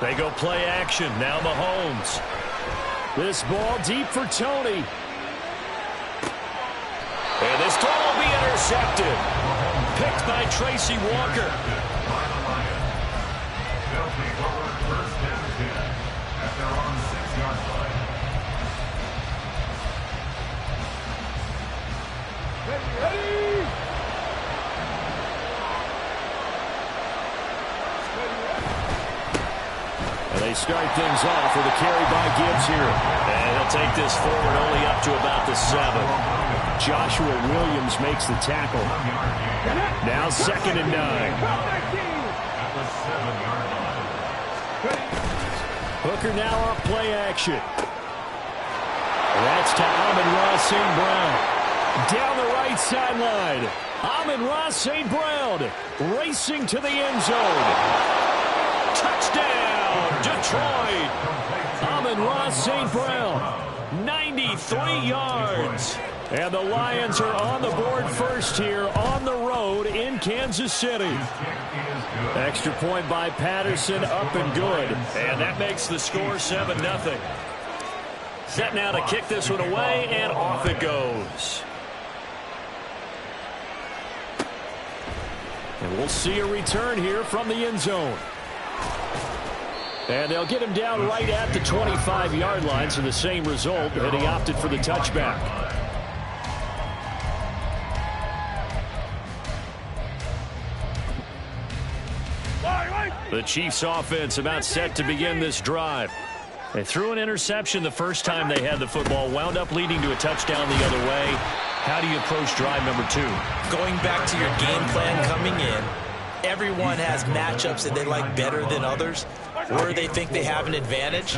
They go play action. Now Mahomes. This ball deep for Tony. And this throw will be intercepted. Picked by Tracy Walker. And they start things off with a carry by Gibbs here. And he'll take this forward only up to about the 7. Joshua Williams makes the tackle. Now 2nd and 9. Hooker now off play action. That's to Amon-Ra St. Brown. Down the right sideline. Amon-Ra St. Brown racing to the end zone. Touchdown, Detroit. Amon-Ra St. Brown, 93 yards. And the Lions are on the board first here on the road in Kansas City. Extra point by Patterson, up and good. And that makes the score 7-0. Set now to kick this one away, and off it goes. And we'll see a return here from the end zone. And they'll get him down right at the 25-yard line, so the same result, but he opted for the touchback. The Chiefs offense about set to begin this drive. They threw an interception the first time they had the football, wound up leading to a touchdown the other way. How do you approach drive number 2? Going back to your game plan coming in, everyone has matchups that they like better than others, where they think they have an advantage.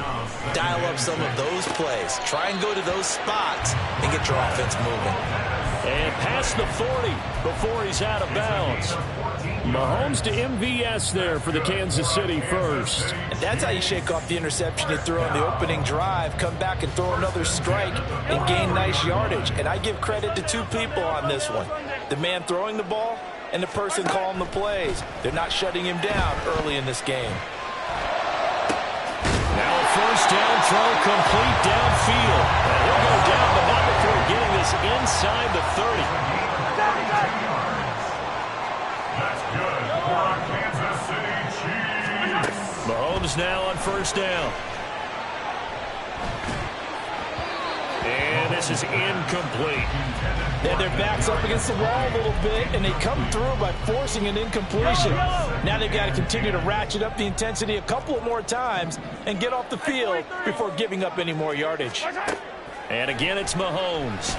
Dial up some of those plays. Try and go to those spots and get your offense moving. And past the 40 before he's out of bounds. Mahomes to MVS there for the Kansas City first. And that's how you shake off the interception you threw on the opening drive. Come back and throw another strike and gain nice yardage. And I give credit to 2 people on this one. The man throwing the ball and the person calling the plays. They're not shutting him down early in this game. Now a first down throw complete downfield. And he'll go down, but not before getting this inside the 30. That's good for Kansas City Chiefs. Mahomes now on first down. And this is incomplete. And their back's up against the wall a little bit, and they come through by forcing an incompletion. Now they've got to continue to ratchet up the intensity a couple of more times and get off the field before giving up any more yardage. And again, it's Mahomes.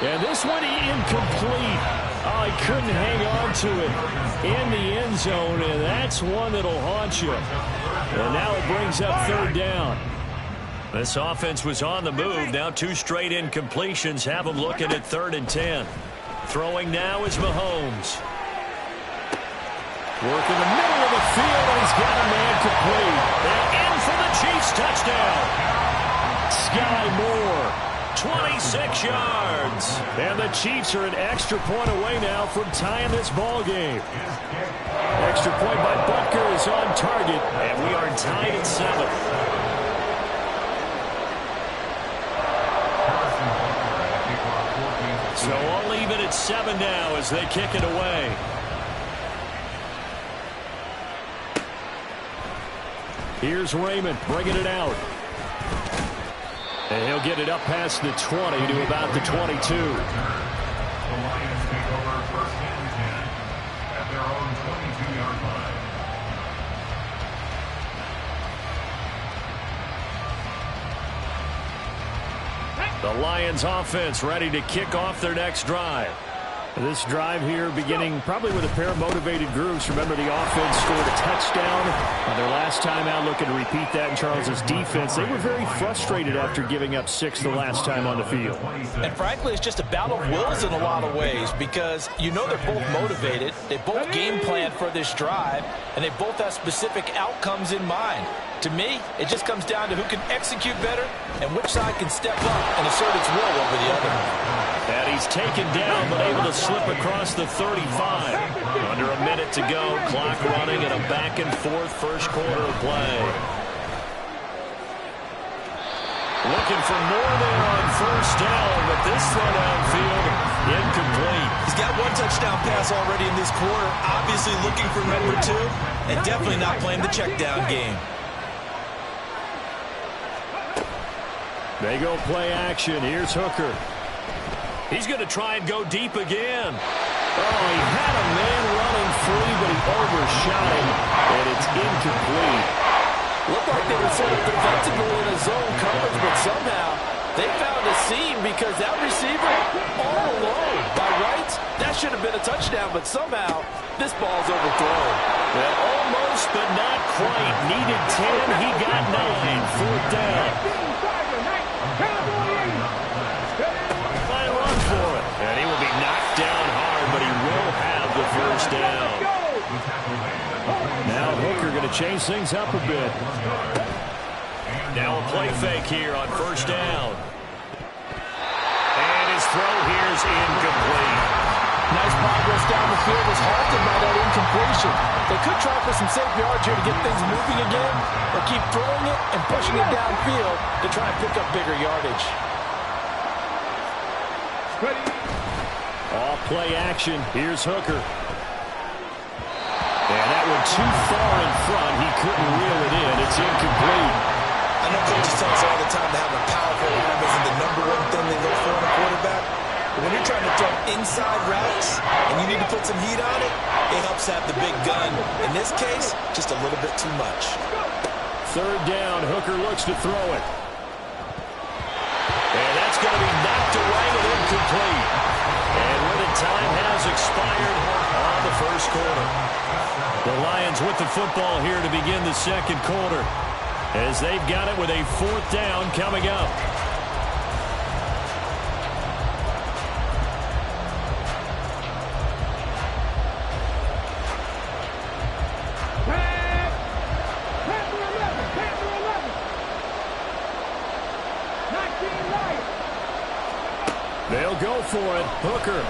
And this one incomplete. Oh, he couldn't hang on to it in the end zone, and that's one that'll haunt you. And now it brings up 3rd down. This offense was on the move. Now 2 straight incompletions have them looking at 3rd and 10. Throwing now is Mahomes. Work in the middle of the field, and he's got a man complete. And in for the Chiefs touchdown. Sky Moore. 26 yards. And the Chiefs are an extra point away now from tying this ball game. Extra point by Butker is on target, and we are tied at 7. So I'll leave it at 7 now as they kick it away. Here's Raymond bringing it out. And he'll get it up past the 20 to about the 22. The Lions take over 1st and 10 at their own 22-yard line. The Lions offense ready to kick off their next drive. This drive here beginning probably with a pair of motivated groups. Remember, the offense scored a touchdown on their last time out, looking to repeat that in Charles's defense. They were very frustrated after giving up 6 the last time on the field. And frankly, it's just a battle of wills in a lot of ways, because you know they're both motivated. They both game plan for this drive, and they both have specific outcomes in mind. To me, it just comes down to who can execute better and which side can step up and assert its will over the other. And he's taken down, but able to slip across the 35. Under a minute to go, clock running, and a back-and-forth first quarter of play. Looking for more there on first down, but this throw downfield, incomplete. He's got one touchdown pass already in this quarter, obviously looking for number 2, and definitely not playing the check down game. They go play action. Here's Hooker. He's going to try and go deep again. Oh, he had a man running free, but he overshot him, and it's incomplete. Looked like they were set up defensively in a zone coverage, but somehow they found a seam because that receiver all alone. By rights, that should have been a touchdown, but somehow this ball's overthrown. Well, almost, but not quite. Needed 10, he got 9. Fourth down. Try and run for it. And he will be knocked down hard, but he will have the first down. Now Hooker going to change things up a bit. Now a play fake here on first down. And his throw here is incomplete. Nice progress down the field was halted by that incompletion. They could try for some safe yards here to get things moving again, or keep throwing it and pushing it downfield to try and pick up bigger yardage. Off play action. Here's Hooker. And that one too far in front. He couldn't reel it in. It's incomplete. I know coaches tell us all the time to have a powerful arm isn't the number one thing they look for in a quarterback. But when you're trying to throw inside routes and you need to put some heat on it, it helps have the big gun. In this case, just a little bit too much. Third down. Hooker looks to throw it. And that's going to be knocked away and incomplete. And when the time has expired on the first quarter. The Lions with the football here to begin the second quarter, as they've got it with a fourth down coming up. They'll go for it. Hooker.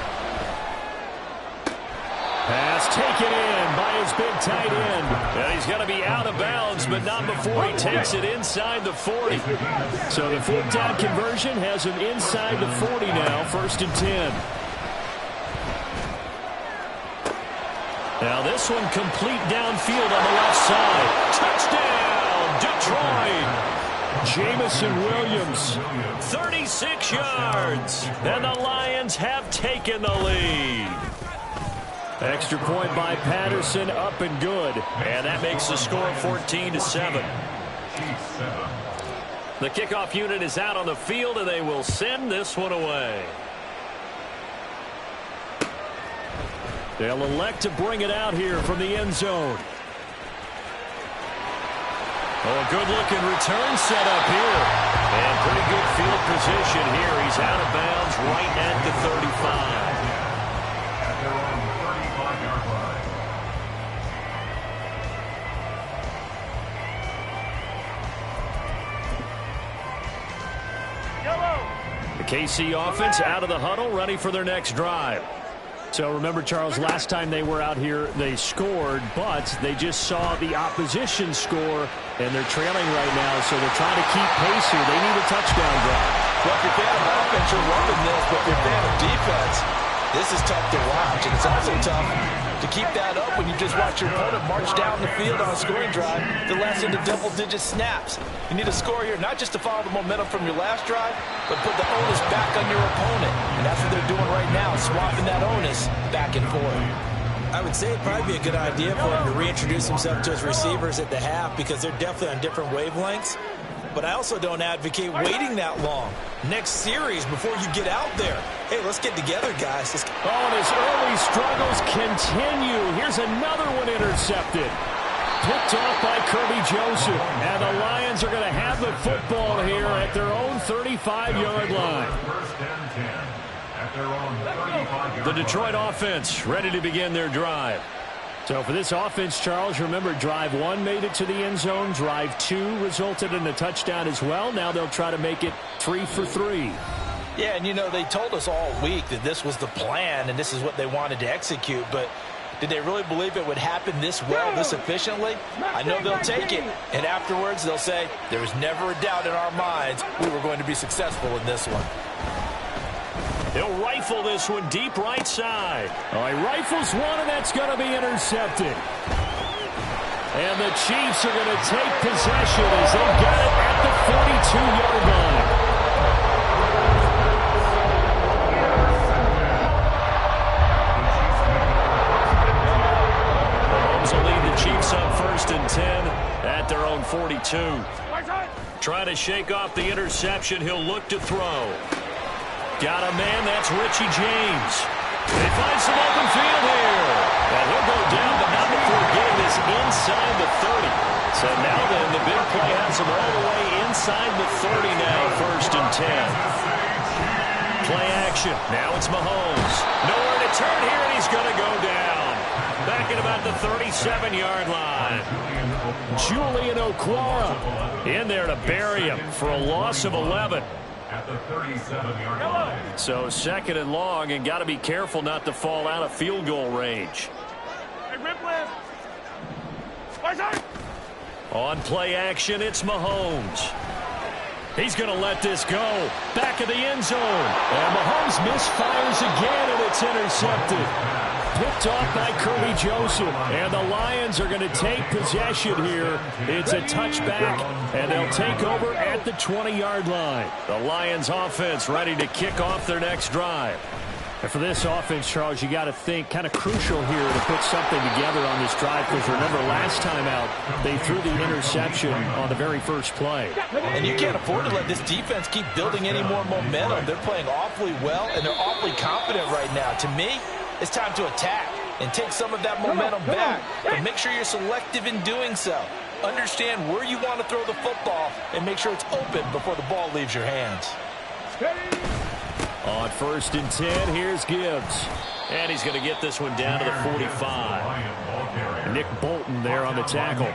Pass taken in by his big tight end. And he's going to be out of bounds, but not before he takes it inside the 40. So the fourth down conversion has him inside the 40 now, 1st and 10. Now this one complete downfield on the left side. Touchdown, Detroit! Jamison Williams, 36 yards. And the Lions have taken the lead. Extra point by Patterson, up and good. And that makes the score 14-7. The kickoff unit is out on the field, and they will send this one away. They'll elect to bring it out here from the end zone. Oh, a good-looking return set up here. And pretty good field position here. He's out of bounds right at the 35. The KC offense out of the huddle, ready for their next drive. So remember, Charles, last time they were out here, they scored, but they just saw the opposition score, and they're trailing right now, so they're trying to keep pace here. They need a touchdown drive. Well, if you're a fan of offense, you're loving this, but if you're a fan of defense, this is tough to watch, and it's also tough to keep that up when you just watch your opponent march down the field on a scoring drive that lasts into double-digit snaps. You need a score here, not just to follow the momentum from your last drive, but put the onus back on your opponent. And that's what they're doing right now, swapping that onus back and forth. I would say it'd probably be a good idea for him to reintroduce himself to his receivers at the half because they're definitely on different wavelengths. But I also don't advocate waiting that long. Next series before you get out there. Hey, let's get together, guys. Oh, and his early struggles continue. Here's another one intercepted. Picked off by Kirby Joseph. And the Lions are going to have the football here at their own 35-yard line. The Detroit offense ready to begin their drive. So for this offense, Charles, remember, drive 1 made it to the end zone. Drive 2 resulted in a touchdown as well. Now they'll try to make it 3 for 3. Yeah, and you know, they told us all week that this was the plan and this is what they wanted to execute, but did they really believe it would happen this well, this efficiently? I know they'll take it, and afterwards they'll say, there was never a doubt in our minds we were going to be successful in this one. He'll rifle this one deep right side. Oh, he rifles one, and that's going to be intercepted. And the Chiefs are going to take possession as they got it at the 42-yard line. Mahomes will lead the Chiefs up 1st and 10 at their own 42. Trying to shake off the interception. He'll look to throw. Got a man, that's Richie James. They find some open field here. And he'll go down, but not before getting this inside the 30. So now then, the big play has him all the way inside the 30 now, 1st and 10. Play action. Now it's Mahomes. Nowhere to turn here, and he's going to go down. Back at about the 37-yard line. Julian Okwara in there to bury him for a loss of 11. At the 37-yard line. So 2nd and long, and got to be careful not to fall out of field goal range. On play action, it's Mahomes. He's going to let this go. Back of the end zone. And Mahomes misfires again, and it's intercepted. Picked off by Kirby Joseph. And the Lions are going to take possession here. It's a touchback, and they'll take over at the 20-yard line. The Lions offense ready to kick off their next drive. And for this offense, Charles, you got to think kind of crucial here to put something together on this drive, because remember last time out they threw the interception on the very first play. And you can't afford to let this defense keep building any more momentum. They're playing awfully well, and they're awfully confident right now. To me, it's time to attack and take some of that momentum back, but make sure you're selective in doing so. Understand where you want to throw the football and make sure it's open before the ball leaves your hands. On 1st and 10, here's Gibbs. And he's going to get this one down to the 45. Nick Bolton there on the tackle.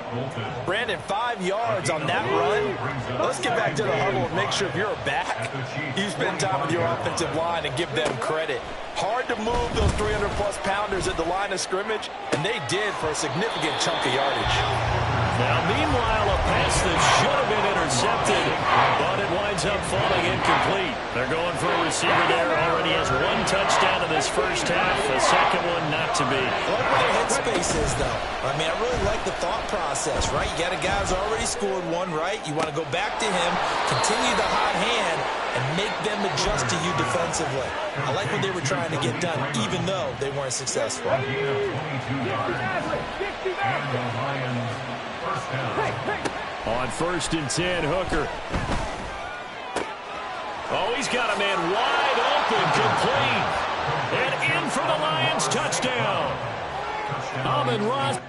Brandon, 5 yards on that run. Let's get back to the huddle and make sure if you're a back, you spend time with your offensive line and give them credit. Hard to move those 300-plus pounders at the line of scrimmage, and they did for a significant chunk of yardage. Now, meanwhile, a pass that should have been intercepted, but it winds up falling incomplete. They're going for a receiver there. Already has 1 touchdown in this first half. The second one not to be. I like where their headspace is, though. I mean, I really like the thought process, right? You got a guy who's already scored 1, right? You want to go back to him, continue the hot hand, and make them adjust to you defensively. I like what they were trying to get done, even though they weren't successful. On 1st and 10, Hooker. Oh, he's got a man wide open, complete. And in for the Lions, touchdown. Amon-Ra.